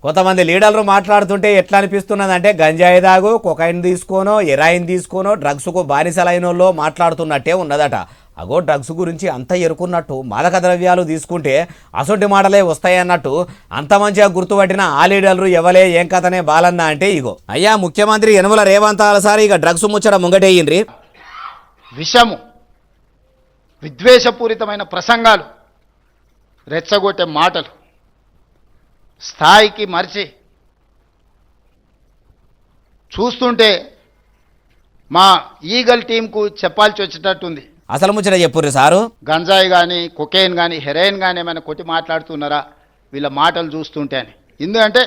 కొంతమంది లీడర్లు మాట్లాడుతుంటే ఎట్లా అనిపిస్తున్నదంటే గంజాయి దాగు కొకైన్ తీసుకోనో ఎరాయిన్ తీసుకోనో డ్రగ్స్కు బానిసలైనోళ్ళు మాట్లాడుతున్నట్టే ఉన్నదట. అగో డ్రగ్స్ గురించి అంత ఎరుకున్నట్టు మాదక ద్రవ్యాలు తీసుకుంటే అసొంటి మాటలే వస్తాయన్నట్టు అంత మంచిగా గుర్తుపట్టిన ఆ లీడర్లు ఎవలే ఏం కథనే బాలన్న అంటే ఇగో అయ్యా ముఖ్యమంత్రి యనమల రేవంత్ సారి ఇక డ్రగ్స్ ముచ్చట ముంగటేయిండ్రి. విషము, విద్వేషపూరితమైన ప్రసంగాలు, రెచ్చగొట్టే మాటలు స్థాయికి మరిచి చూస్తుంటే మా ఈగల్ టీంకు చెప్పాల్సి వచ్చేటట్టుంది. అసలు ముచ్చట చెప్పుర్రి సారు. గంజాయి కానీ కొకేన్ కానీ హెరాయిన్ కానీ ఏమైనా కొట్టి మాట్లాడుతున్నారా వీళ్ళ మాటలు చూస్తుంటే అని. ఎందుకంటే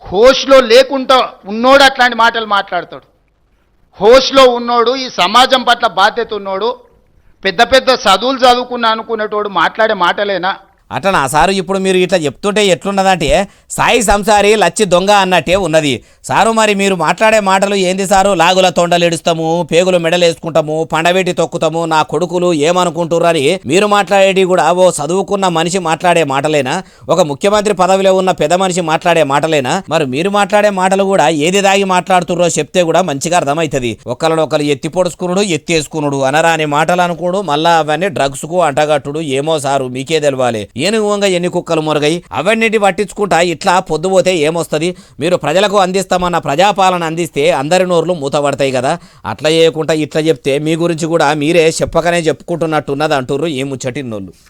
హోష్లో లేకుండా ఉన్నోడు అట్లాంటి మాటలు మాట్లాడతాడు. హోష్లో ఉన్నోడు, ఈ సమాజం పట్ల బాధ్యత ఉన్నోడు, పెద్ద పెద్ద చదువులు చదువుకున్నా అనుకునేటోడు మాట్లాడే మాటలేనా? అట్లా సారు ఇప్పుడు మీరు ఇట్లా చెప్తుంటే ఎట్లున్నదంటే సాయి సంసారి లచ్చి దొంగ అన్నట్టే ఉన్నది సారు. మరి మీరు మాట్లాడే మాటలు ఏంది సారు? లాగుల తొండలు ఎడుస్తాము, పేగులు మెడలేసుకుంటాము, పండబెట్టి తొక్కుతాము, నా కొడుకులు ఏమనుకుంటుర్రని మీరు మాట్లాడేటి కూడా ఓ చదువుకున్న మనిషి మాట్లాడే మాటలేనా? ఒక ముఖ్యమంత్రి పదవిలో ఉన్న పెద్ద మనిషి మాట్లాడే మాటలేనా? మరి మీరు మాట్లాడే మాటలు కూడా ఏది దాగి మాట్లాడుతుర్రో చెప్తే కూడా మంచిగా అర్థమవుతుంది. ఒకరు ఎత్తి పొడుచుకునుడు, ఎత్తేసుకునుడు, అనరాని మాటలు అనుకోడు, మళ్ళా అవన్నీ డ్రగ్స్ కు అంటగట్టుడు. ఏమో సారు మీకే తెలవాలి. ఏనుగుంగా ఎన్ని కుక్కలు మురగై అవన్నిటి పట్టించుకుంటా ఇట్లా పొద్దుపోతే ఏమొస్తుంది? మీరు ప్రజలకు అందిస్తామన్న ప్రజాపాలన అందిస్తే అందరి నోర్లు మూతపడతాయి కదా. అట్లా చేయకుండా ఇట్లా చెప్తే మీ గురించి కూడా మీరే చెప్పకనే చెప్పుకుంటున్నట్టున్నది అంటుర్రు ఈ ముచ్చటిన్నోళ్ళు.